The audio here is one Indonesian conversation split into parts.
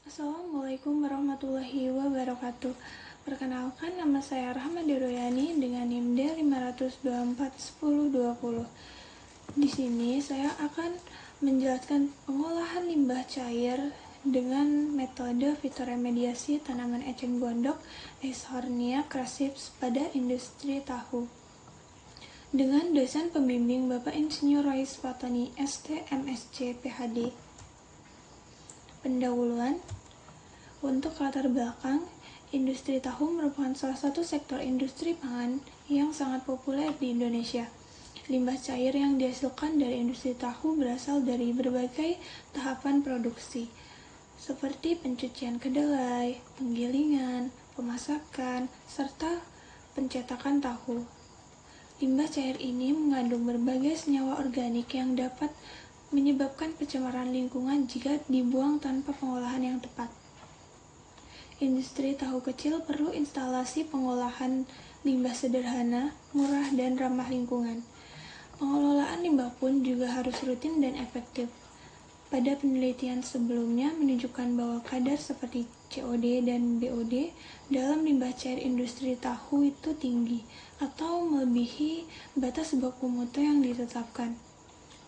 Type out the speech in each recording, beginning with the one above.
Assalamualaikum warahmatullahi wabarakatuh. Perkenalkan, nama saya Rahma Diroyani dengan NIM D5241020. Di sini saya akan menjelaskan pengolahan limbah cair dengan metode fitoremediasi tanaman eceng gondok Eschornia crassips pada industri tahu. Dengan dosen pembimbing Bapak Insinyur Rois Fatoni ST MSc PhD. Pendahuluan. Untuk latar belakang, industri tahu merupakan salah satu sektor industri pangan yang sangat populer di Indonesia. Limbah cair yang dihasilkan dari industri tahu berasal dari berbagai tahapan produksi, seperti pencucian kedelai, penggilingan, pemasakan, serta pencetakan tahu. Limbah cair ini mengandung berbagai senyawa organik yang dapat menyebabkan pencemaran lingkungan jika dibuang tanpa pengolahan yang tepat. Industri tahu kecil perlu instalasi pengolahan limbah sederhana, murah, dan ramah lingkungan. Pengelolaan limbah pun juga harus rutin dan efektif. Pada penelitian sebelumnya menunjukkan bahwa kadar seperti COD dan BOD dalam limbah cair industri tahu itu tinggi atau melebihi batas baku mutu yang ditetapkan.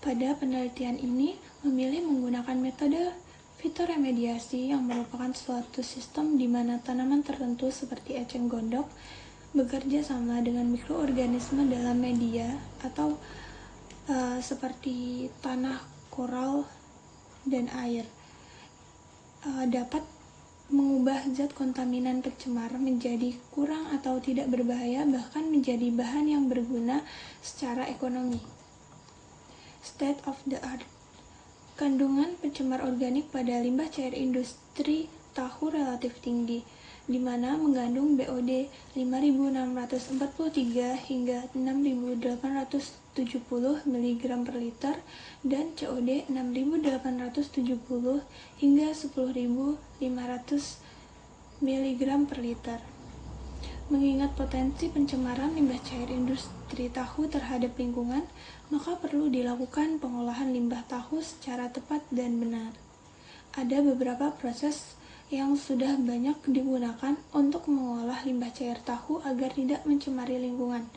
Pada penelitian ini memilih menggunakan metode fitoremediasi yang merupakan suatu sistem di mana tanaman tertentu seperti eceng gondok bekerja sama dengan mikroorganisme dalam media atau seperti tanah, koral, dan air dapat mengubah zat kontaminan pencemar menjadi kurang atau tidak berbahaya, bahkan menjadi bahan yang berguna secara ekonomi. State of the art. Kandungan pencemar organik pada limbah cair industri tahu relatif tinggi, di mana mengandung BOD 5.643 hingga 6.870 mg per liter dan COD 6.870 hingga 10.500 mg per liter. Mengingat potensi pencemaran limbah cair industri tahu terhadap lingkungan, maka perlu dilakukan pengolahan limbah tahu secara tepat dan benar. Ada beberapa proses yang sudah banyak digunakan untuk mengolah limbah cair tahu agar tidak mencemari lingkungan.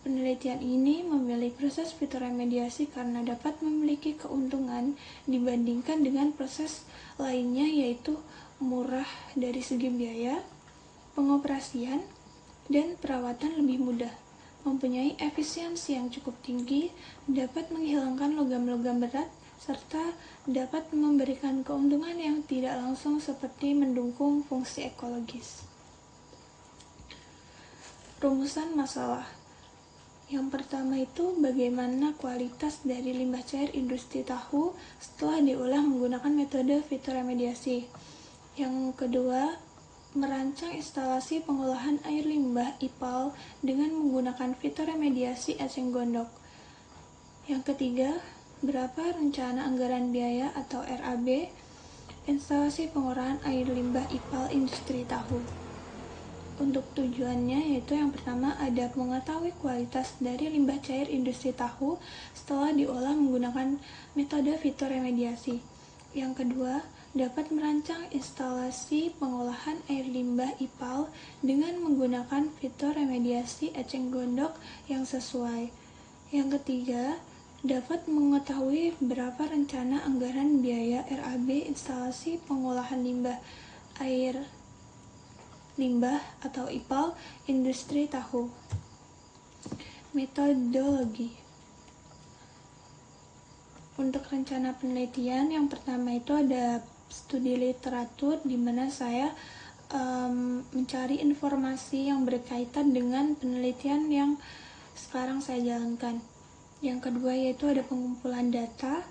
Penelitian ini memilih proses fitoremediasi karena dapat memiliki keuntungan dibandingkan dengan proses lainnya, yaitu murah dari segi biaya, pengoperasian, dan perawatan lebih mudah, mempunyai efisiensi yang cukup tinggi, dapat menghilangkan logam-logam berat, serta dapat memberikan keuntungan yang tidak langsung seperti mendukung fungsi ekologis. Rumusan masalah. Yang pertama itu bagaimana kualitas dari limbah cair industri tahu setelah diolah menggunakan metode fitoremediasi. Yang kedua, merancang instalasi pengolahan air limbah IPAL dengan menggunakan fitoremediasi eceng gondok. Yang ketiga, berapa rencana anggaran biaya atau RAB instalasi pengolahan air limbah IPAL industri tahu. Untuk tujuannya yaitu yang pertama ada mengetahui kualitas dari limbah cair industri tahu setelah diolah menggunakan metode fitoremediasi. Yang kedua, dapat merancang instalasi pengolahan air limbah IPAL dengan menggunakan fitoremediasi eceng gondok yang sesuai. Yang ketiga, dapat mengetahui berapa rencana anggaran biaya RAB instalasi pengolahan limbah air limbah atau IPAL industri tahu. Metodologi. Untuk rencana penelitian, yang pertama itu ada studi literatur di mana saya mencari informasi yang berkaitan dengan penelitian yang sekarang saya jalankan. Yang kedua yaitu ada pengumpulan data,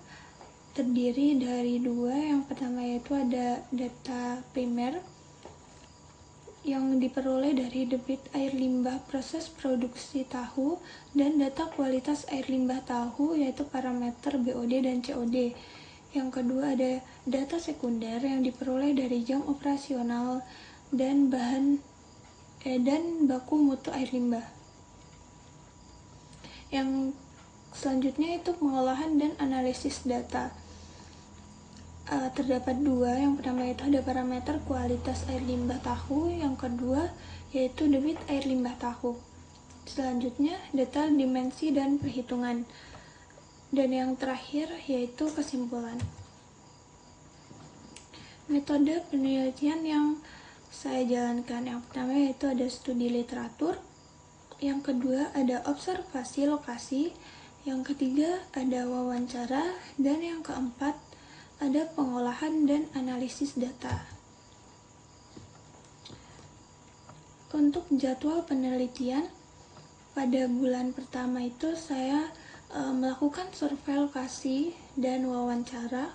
terdiri dari dua. Yang pertama yaitu ada data primer yang diperoleh dari debit air limbah proses produksi tahu dan data kualitas air limbah tahu yaitu parameter BOD dan COD. Yang kedua ada data sekunder yang diperoleh dari jam operasional dan baku mutu air limbah. Yang selanjutnya itu pengolahan dan analisis data. terdapat dua. Yang pertama itu ada parameter kualitas air limbah tahu, yang kedua yaitu debit air limbah tahu. Selanjutnya detail dimensi dan perhitungan, dan yang terakhir yaitu kesimpulan. Metode penelitian yang saya jalankan, yang pertama yaitu ada studi literatur, yang kedua ada observasi lokasi, yang ketiga ada wawancara, dan yang keempat ada pengolahan dan analisis data. Untuk jadwal penelitian, pada bulan pertama itu saya melakukan survei lokasi dan wawancara.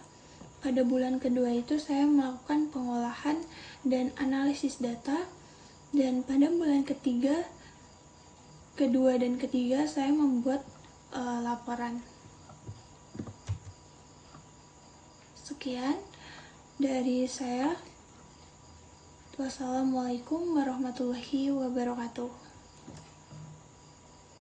Pada bulan kedua itu saya melakukan pengolahan dan analisis data, dan pada bulan kedua dan ketiga saya membuat laporan. Sekian dari saya. Wassalamualaikum warahmatullahi wabarakatuh.